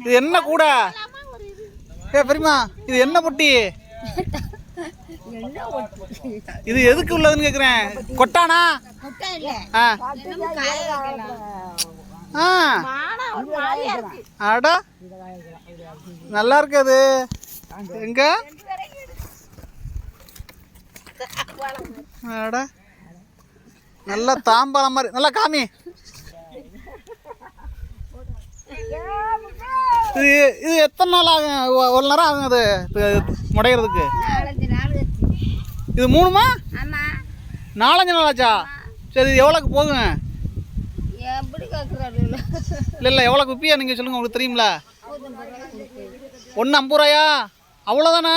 இது என்ன கூட பெரியமா இது என்ன பொட்டி இது எதுக்கு உள்ளதுன்னு கேக்குறேன் கொட்டானா அடா நல்லா இருக்கு அது எங்க அடா நல்லா தாம்பாளம் மாதிரி நல்லா காமி இது எத்தனை நாள் ஆகும் ஒரு நேரம் ஆகும் அது முடையிறதுக்கு இது 3மா 4-5 நாள் ஆச்சா சரி எவ்வளோக்கு போகுங்க இல்லை எவ்வளோக்கு விற்பியா நீங்கள் சொல்லுங்கள் உங்களுக்கு தெரியுங்களா 1 50 ரூபாயா அவ்வளோதானா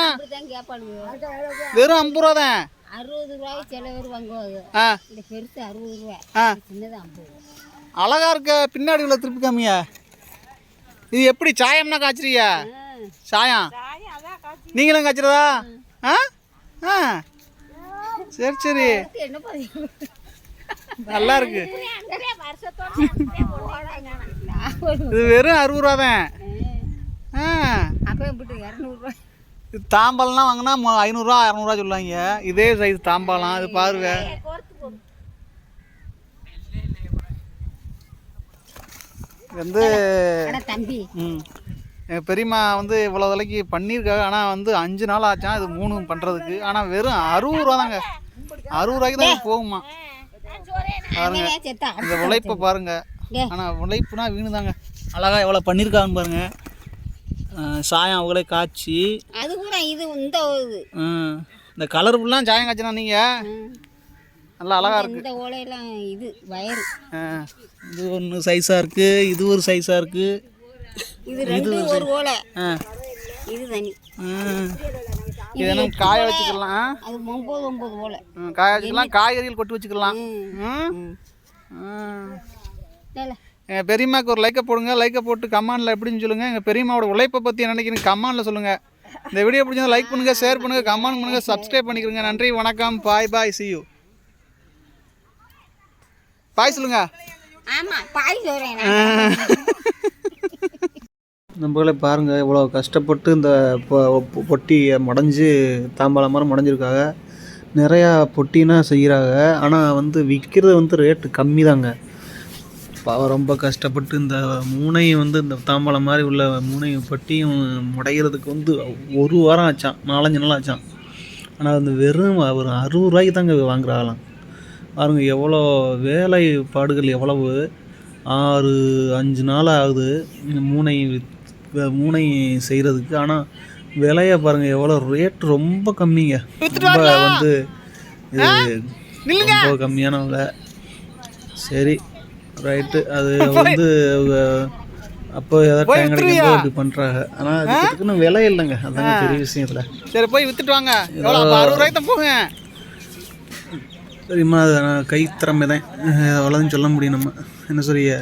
வெறும் 50 ரூபா தான் 60 ரூபாய்க்கு சில பேர் வாங்குவாங்க இந்த பெருசு 60 ரூபாய் சின்னது 50 அழகா இருக்க பின்னாடி உள்ள திருப்பி காமியா இது எப்படி சாயம்னா காய்ச்சிரியா சாயம் நீங்களும் காய்ச்சிரதா சரி சரி நல்லா இருக்கு இது வெறும் 60 ரூபா தான் இது தாம்பாளம்லாம் வாங்கினா 500 ரூபா 600 ரூபா சொல்லுவாங்க இதே சைஸ் தாம்பாளம் இது பாருங்க வந்து எங்கள் பெரியம்மா வந்து இவ்வளோ விலைக்கு பண்ணியிருக்காங்க ஆனால் வந்து 5 நாள் ஆச்சான் இது 3 பண்ணுறதுக்கு ஆனால் வெறும் 60 ரூபா தாங்க 60 ரூபாய்க்கு தான் போகுமா பாருங்க இந்த உழைப்பை பாருங்க ஆனால் உழைப்புனா வீணு தாங்க அழகாக எவ்வளோ பண்ணியிருக்காங்கன்னு பாருங்க சாயம் அவங்களே காய்ச்சி அது கூட இது இந்த கலர்ஃபுல்லாம் சாயம் காய்ச்சினா நீங்கள் நல்லா அழகாக இருக்குது இந்த ஓலையெல்லாம் இது வயரு இது ஒன்று சைஸாக இருக்குது இது ஒரு சைஸாக இருக்குது இது ஒரு ஓலை இது தனி இதெல்லாம் காய வச்சுக்கலாம் அது 9 ஓலை காய வச்சுக்கலாம் காய்கறிகள் கொட்டி வச்சுக்கலாம் எங்கள் பெரியம்மாவுக்கு ஒரு லைக்கை போடுங்க லைக்கை போட்டு கமெண்டில் எப்படின்னு சொல்லுங்கள் எங்கள் பெரியம்மாவோட உழைப்பை பற்றி நினைக்கிறீங்க கமெண்டில் சொல்லுங்கள் இந்த வீடியோ பிடிச்சா லைக் பண்ணுங்கள் ஷேர் பண்ணுங்கள் கமெண்ட் பண்ணுங்கள் சப்ஸ்கிரைப் பண்ணிக்கிறீங்க நன்றி வணக்கம் பாய் பாய் see you பாய் சொல்லுங்க நம்மளே பாருங்கள் இவ்வளோ கஷ்டப்பட்டு இந்த பொட்டியை முடஞ்சி தாம்பாளம் மாதிரி முடஞ்சிருக்காங்க நிறையா பொட்டினா செய்கிறாங்க ஆனால் வந்து விற்கிறது வந்து ரேட்டு கம்மி தாங்க ரொம்ப கஷ்டப்பட்டு இந்த மூனையும் வந்து இந்த தாம்பாளம் மாதிரி உள்ள மூனையும் பொட்டியும் முடைகிறதுக்கு வந்து 1 வாரம் ஆச்சான் 4-5 நாள் ஆச்சான் ஆனால் வந்து வெறும் ஒரு 60 ரூபாய்க்கு தாங்க வாங்குறாங்களாம் பாருங்க எவ்வளோ வேலைப்பாடுகள் எவ்வளவு 6-5 நாள் ஆகுது மூனை செய்கிறதுக்கு ஆனால் விலையை பாருங்கள் எவ்வளோ ரேட் ரொம்ப கம்மிங்க ரொம்ப வந்து இது ரொம்ப கம்மியான விலை சரி ரைட்டு அது வந்து அப்போ ஏதாவது டைம் கிடைக்கும்போது இப்படி பண்ணுறாங்க ஆனால் அதுக்குன்னு விலை இல்லைங்க அதாங்க பெரிய விஷயத்தில் சரி போய் விற்றுட்டு வாங்க 60 ரூபாய்க்கு தான் போங்க சரிம்மா அது கைத்திறமை தான் அவ்வளோதான் சொல்ல முடியும் நம்ம என்ன சொல்லிய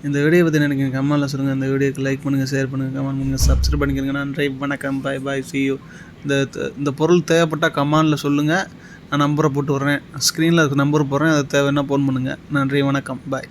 இந்த வீடியோ பற்றி எனக்கு கமெண்டில் சொல்லுங்கள் இந்த வீடியோக்கு லைக் பண்ணுங்கள் ஷேர் பண்ணுங்கள் கமெண்ட் பண்ணுங்கள் சப்ஸ்கிரைப் பண்ணிக்கிறேங்க நன்றி வணக்கம் பாய் பாய் see you இந்த பொருள் தேவைப்பட்டால் கமெண்டில் சொல்லுங்கள் நான் நம்பரை போட்டு விட்றேன் ஸ்க்ரீனில் இருக்க நம்பர் போடுறேன் அது தேவைன்னா ஃபோன் பண்ணுங்கள் நன்றி வணக்கம் பாய்